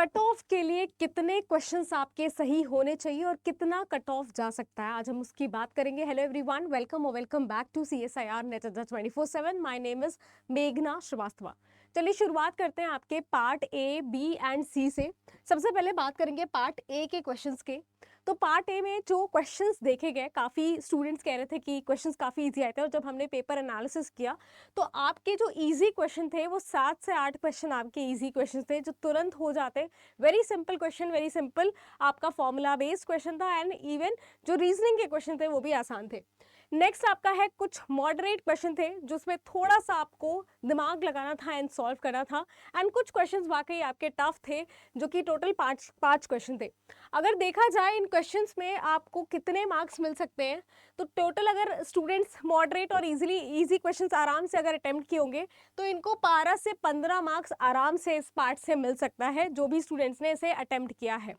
Cut off के लिए कितने क्वेश्चंस आपके सही होने चाहिए और कितना कट ऑफ जा सकता है, आज हम उसकी बात करेंगे। हेलो एवरीवन, वेलकम और welcome back to CSIR NET 24/7। My name is मेघना श्रीवास्तवा। चलिए शुरुआत करते हैं आपके part A, B and C से। सबसे पहले बात करेंगे पार्ट ए के क्वेश्चंस के। तो पार्ट ए में जो क्वेश्चंस देखे गए, काफ़ी स्टूडेंट्स कह रहे थे कि क्वेश्चंस काफ़ी इजी आए थे, और जब हमने पेपर एनालिसिस किया तो आपके जो इजी क्वेश्चन थे वो 7 से 8 क्वेश्चन आपके इजी क्वेश्चन थे जो तुरंत हो जाते। Very simple question, very simple आपका फॉर्मूला बेस्ड क्वेश्चन था, एंड इवन जो रीजनिंग के क्वेश्चन थे वो भी आसान थे। नेक्स्ट आपका है कुछ मॉडरेट क्वेश्चन थे जिसमें थोड़ा सा आपको दिमाग लगाना था एंड सॉल्व करना था, एंड कुछ क्वेश्चंस वाकई आपके टफ थे जो कि टोटल पाँच क्वेश्चन थे। अगर देखा जाए इन क्वेश्चंस में आपको कितने मार्क्स मिल सकते हैं, तो टोटल अगर स्टूडेंट्स मॉडरेट और इजी क्वेश्चंस आराम से अगर अटेम्प्ट किए होंगे तो इनको 12 से 15 मार्क्स आराम से इस पार्ट से मिल सकता है, जो भी स्टूडेंट्स ने इसे अटेम्प्ट किया है।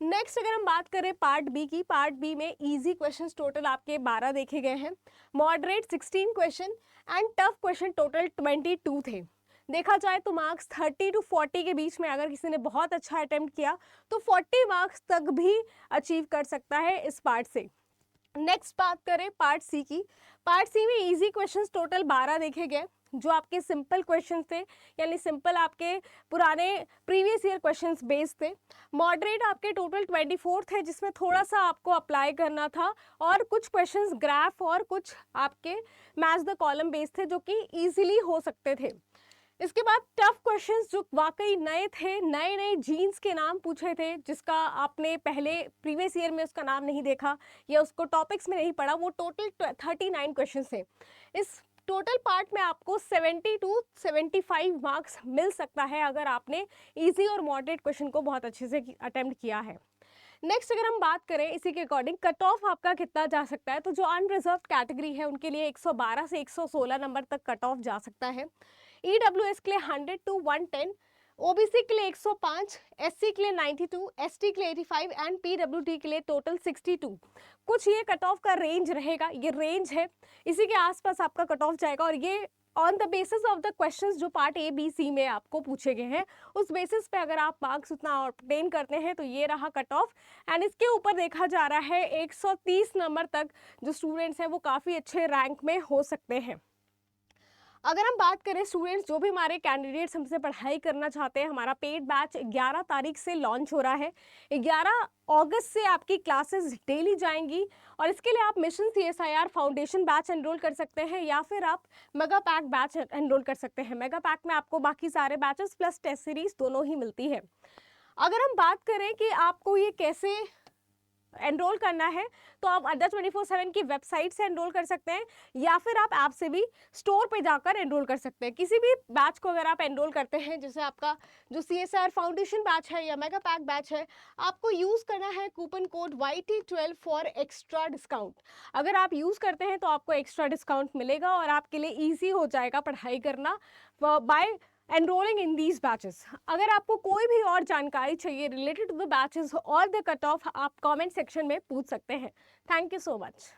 नेक्स्ट अगर हम बात करें पार्ट बी की, पार्ट बी में इजी क्वेश्चंस टोटल आपके 12 देखे गए हैं, moderate 16 question and tough question total 22 थे। देखा जाए तो मार्क्स 30 to 40 के बीच में अगर किसी ने बहुत अच्छा अटेम्प्ट किया तो 40 मार्क्स तक भी अचीव कर सकता है इस पार्ट से। नेक्स्ट बात करें पार्ट सी की। पार्ट सी में इजी क्वेश्चंस टोटल 12 देखे गए जो आपके सिंपल क्वेश्चंस थे, यानी सिंपल आपके पुराने प्रीवियस ईयर क्वेश्चंस बेस्ड थे। मॉडरेट आपके टोटल 24 थे जिसमें थोड़ा सा आपको अप्लाई करना था, और कुछ क्वेश्चंस ग्राफ और कुछ आपके मैच द कॉलम बेस्ड थे जो कि ईजिली हो सकते थे। इसके बाद टफ क्वेश्चंस जो वाकई नए थे, नए नए जीन्स के नाम पूछे थे जिसका आपने पहले प्रीवियस ईयर में उसका नाम नहीं देखा या उसको टॉपिक्स में नहीं पढ़ा, वो टोटल 39 क्वेश्चंस थे। इस टोटल पार्ट में आपको 70 to 75 मार्क्स मिल सकता है अगर आपने इजी और मॉडरेट क्वेश्चन को बहुत अच्छे से अटेम्प्ट किया है। नेक्स्ट अगर हम बात करें इसी के अकॉर्डिंग कट ऑफ आपका कितना जा सकता है, तो जो अनरिजर्व कैटेगरी है उनके लिए 112 से 116 नंबर तक कट ऑफ जा सकता है। EWS के लिए 100 to 110, OBC के लिए 105, SC के लिए 92, ST के लिए 85 एंड PWD के लिए टोटल 62। कुछ ये कट ऑफ का रेंज रहेगा, ये रेंज है, इसी के आसपास आपका कट ऑफ जाएगा, और ये on the basis of the questions जो पार्ट ए बी सी में आपको पूछे गए हैं उस बेसिस पे अगर आप मार्क्स उतना ऑब्टेन करते हैं तो ये रहा कट ऑफ। एंड इसके ऊपर देखा जा रहा है 130 नंबर तक जो स्टूडेंट्स हैं वो काफ़ी अच्छे रैंक में हो सकते हैं। अगर हम बात करें स्टूडेंट्स, जो भी हमारे कैंडिडेट्स हमसे पढ़ाई करना चाहते हैं, हमारा पेड बैच 11 तारीख से लॉन्च हो रहा है। 11 अगस्त से आपकी क्लासेस डेली जाएंगी, और इसके लिए आप mission CSIR foundation batch enrol कर सकते हैं या फिर आप मेगा पैक बैच एनरोल कर सकते हैं। मेगा पैक में आपको बाकी सारे बैचेस प्लस टेस्ट सीरीज दोनों ही मिलती है। अगर हम बात करें कि आपको ये कैसे एनरोल करना है, तो आप अंडर 24/7 की वेबसाइट से एनरोल कर सकते हैं या फिर आप ऐप से भी स्टोर पे जाकर एनरोल कर सकते हैं। किसी भी बैच को अगर आप एनरोल करते हैं, जैसे आपका जो CSIR फाउंडेशन बैच है या मेगा पैक बैच है, आपको यूज़ करना है coupon code YT12 for extra discount. अगर आप यूज़ करते हैं तो आपको एक्स्ट्रा डिस्काउंट मिलेगा और आपके लिए ईजी हो जाएगा पढ़ाई करना bye enrolling in these batches। अगर आपको कोई भी और जानकारी चाहिए रिलेटेड टू द बैचेस और द कट ऑफ, आप कमेंट सेक्शन में पूछ सकते हैं। Thank you so much.